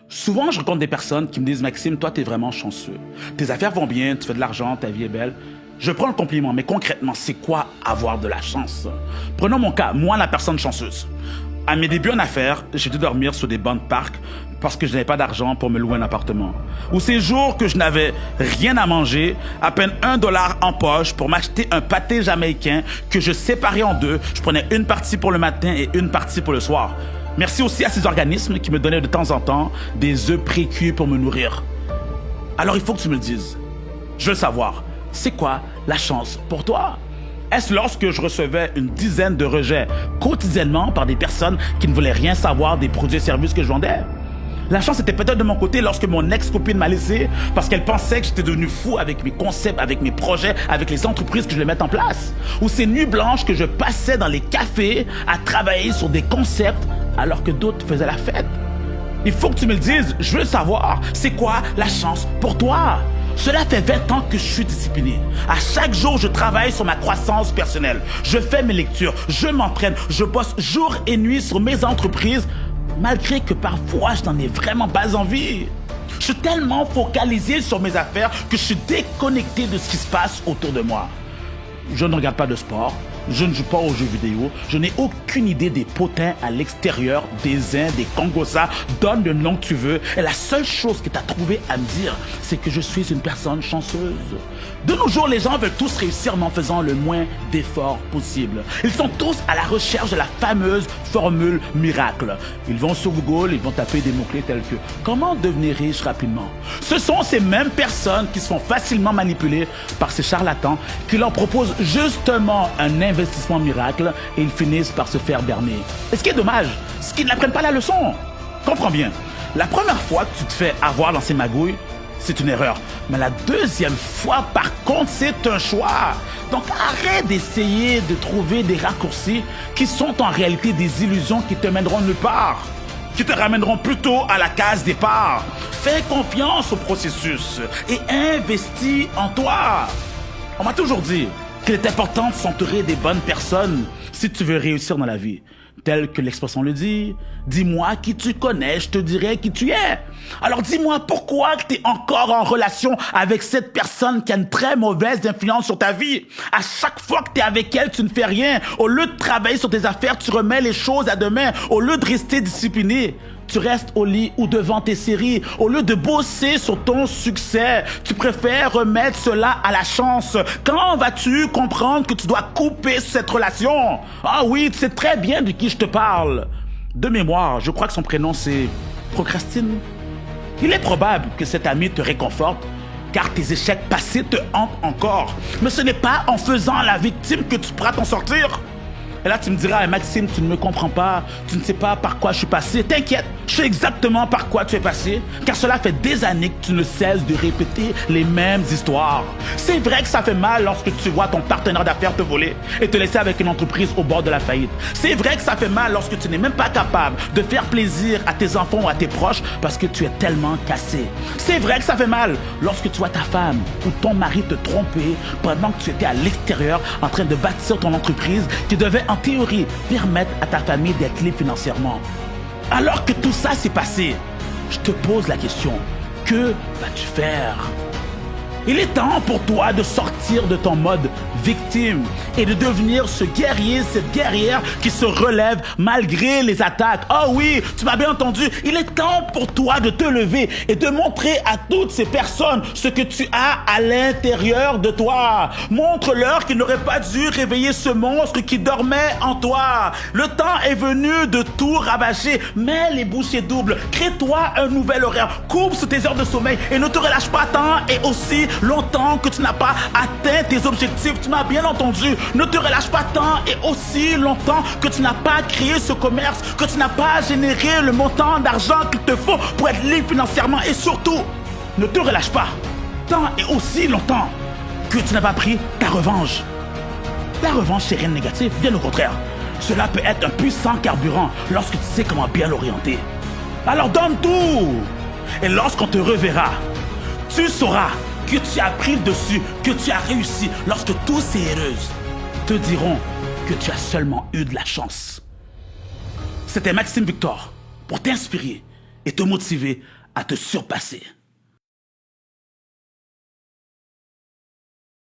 Souvent, je rencontre des personnes qui me disent « Maxime, toi, t'es vraiment chanceux. Tes affaires vont bien, tu fais de l'argent, ta vie est belle. » Je prends le compliment, mais concrètement, c'est quoi avoir de la chance? Prenons mon cas, moi, la personne chanceuse. À mes débuts en affaires, j'ai dû dormir sur des bancs de parc parce que je n'avais pas d'argent pour me louer un appartement. Ou ces jours que je n'avais rien à manger, à peine $1 en poche pour m'acheter un pâté jamaïcain que je séparais en deux. Je prenais une partie pour le matin et une partie pour le soir. Merci aussi à ces organismes qui me donnaient de temps en temps des œufs précuits pour me nourrir. Alors il faut que tu me le dises. Je veux le savoir. C'est quoi la chance pour toi? Est-ce lorsque je recevais une dizaine de rejets quotidiennement par des personnes qui ne voulaient rien savoir des produits et services que je vendais? La chance était peut-être de mon côté lorsque mon ex-copine m'a laissé parce qu'elle pensait que j'étais devenu fou avec mes concepts, avec mes projets, avec les entreprises que je voulais mettre en place. Ou ces nuits blanches que je passais dans les cafés à travailler sur des concepts alors que d'autres faisaient la fête. Il faut que tu me le dises, je veux savoir, c'est quoi la chance pour toi? Cela fait 20 ans que je suis discipliné. À chaque jour, je travaille sur ma croissance personnelle. Je fais mes lectures, je m'entraîne, je bosse jour et nuit sur mes entreprises, malgré que parfois, je n'en ai vraiment pas envie. Je suis tellement focalisé sur mes affaires que je suis déconnecté de ce qui se passe autour de moi. Je ne regarde pas de sport, je ne joue pas aux jeux vidéo, je n'ai aucune idée des potins à l'extérieur, des Indes, des Congosa, donne le nom que tu veux. Et la seule chose que tu as trouvé à me dire, c'est que je suis une personne chanceuse. De nos jours, les gens veulent tous réussir en faisant le moins d'efforts possible. Ils sont tous à la recherche de la fameuse formule miracle. Ils vont sur Google, ils vont taper des mots-clés tels que « Comment devenir riche rapidement ?» Ce sont ces mêmes personnes qui se font facilement manipuler par ces charlatans qui leur proposent justement un investissement miracle et ils finissent par se faire berner. Et ce qui est dommage, c'est qu'ils n'apprennent pas la leçon. Comprends bien, la première fois que tu te fais avoir dans ces magouilles, c'est une erreur. Mais la deuxième fois, par contre, c'est un choix. Donc arrête d'essayer de trouver des raccourcis qui sont en réalité des illusions qui te mèneront nulle part, qui te ramèneront plutôt à la case départ. Fais confiance au processus et investis en toi. On m'a toujours dit qu'il est important de s'entourer des bonnes personnes si tu veux réussir dans la vie. Tel que l'expression le dit, dis-moi qui tu connais, je te dirai qui tu es. Alors dis-moi pourquoi tu es encore en relation avec cette personne qui a une très mauvaise influence sur ta vie. À chaque fois que tu es avec elle, tu ne fais rien. Au lieu de travailler sur tes affaires, tu remets les choses à demain. Au lieu de rester discipliné, tu restes au lit ou devant tes séries. Au lieu de bosser sur ton succès, tu préfères remettre cela à la chance. Quand vas-tu comprendre que tu dois couper cette relation? Ah oui, tu sais très bien de qui je te parle. De mémoire, je crois que son prénom c'est Procrastine. Il est probable que cet ami te réconforte, car tes échecs passés te hantent encore. Mais ce n'est pas en faisant la victime que tu pourras t'en sortir. Et là, tu me diras, Maxime, tu ne me comprends pas, tu ne sais pas par quoi je suis passé. T'inquiète, je sais exactement par quoi tu es passé, car cela fait des années que tu ne cesses de répéter les mêmes histoires. C'est vrai que ça fait mal lorsque tu vois ton partenaire d'affaires te voler et te laisser avec une entreprise au bord de la faillite. C'est vrai que ça fait mal lorsque tu n'es même pas capable de faire plaisir à tes enfants ou à tes proches parce que tu es tellement cassé. C'est vrai que ça fait mal lorsque tu vois ta femme ou ton mari te tromper pendant que tu étais à l'extérieur en train de bâtir ton entreprise qui devait en théorie permettre à ta famille d'être libre financièrement. Alors que tout ça s'est passé, je te pose la question, que vas-tu faire? Il est temps pour toi de sortir de ton mode victime et de devenir ce guerrier, cette guerrière qui se relève malgré les attaques. Oh oui, tu m'as bien entendu. Il est temps pour toi de te lever et de montrer à toutes ces personnes ce que tu as à l'intérieur de toi. Montre-leur qu'ils n'auraient pas dû réveiller ce monstre qui dormait en toi. Le temps est venu de tout ravager. Mets les bouchées doubles. Crée-toi un nouvel horaire. Coupe sur tes heures de sommeil et ne te relâche pas tant et aussi longtemps que tu n'as pas atteint tes objectifs. Tu m'as bien entendu. Ne te relâche pas tant et aussi longtemps que tu n'as pas créé ce commerce, que tu n'as pas généré le montant d'argent qu'il te faut pour être libre financièrement. Et surtout, ne te relâche pas tant et aussi longtemps que tu n'as pas pris ta revanche. La revanche, c'est rien de négatif, bien au contraire. Cela peut être un puissant carburant lorsque tu sais comment bien l'orienter. Alors donne tout. Et lorsqu'on te reverra, tu sauras que tu as pris le dessus, que tu as réussi, lorsque tous ces heureuses te diront que tu as seulement eu de la chance. C'était Maxime Victor pour t'inspirer et te motiver à te surpasser.